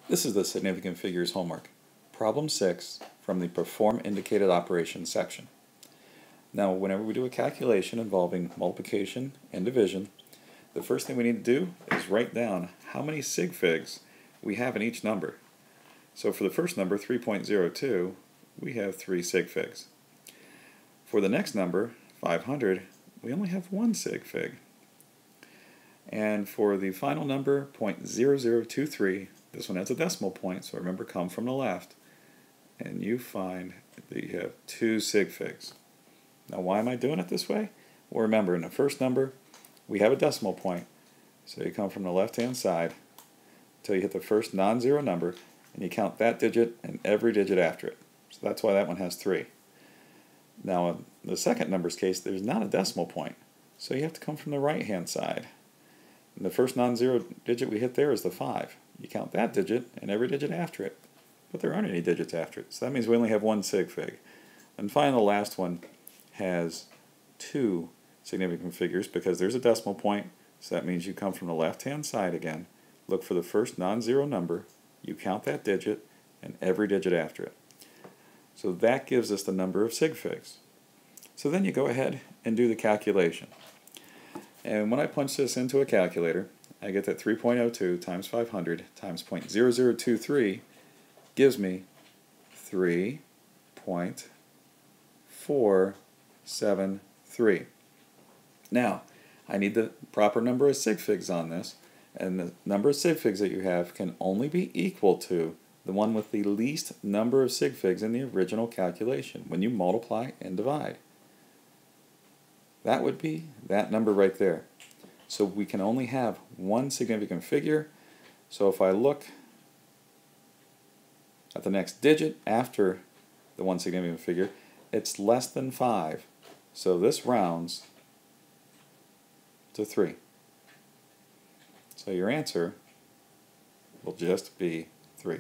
This is the significant figures homework. Problem 6 from the Perform Indicated Operations section. Now, whenever we do a calculation involving multiplication and division, the first thing we need to do is write down how many sig figs we have in each number. So for the first number, 3.02, we have 3 sig figs. For the next number, 500, we only have 1 sig fig. And for the final number, 0.0023, this one has a decimal point, so remember, come from the left, and you find that you have 2 sig figs. Now, why am I doing it this way? Well, remember, in the first number, we have a decimal point, so you come from the left-hand side until you hit the first non-zero number, and you count that digit and every digit after it. So that's why that one has 3. Now, in the second number's case, there's not a decimal point, so you have to come from the right-hand side. And the first non-zero digit we hit there is the 5. You count that digit and every digit after it, but there aren't any digits after it, so that means we only have 1 sig fig. And finally, the last one has 2 significant figures because there's a decimal point, so that means you come from the left-hand side again, look for the first non-zero number, you count that digit and every digit after it. So that gives us the number of sig figs. So then you go ahead and do the calculation. And when I punch this into a calculator, I get that 3.02 times 500 times 0.0023 gives me 3.473. Now, I need the proper number of sig figs on this, and the number of sig figs that you have can only be equal to the one with the least number of sig figs in the original calculation when you multiply and divide. That would be that number right there. So we can only have 1 significant figure. So if I look at the next digit after the 1 significant figure, it's less than 5. So this rounds to 3. So your answer will just be 3.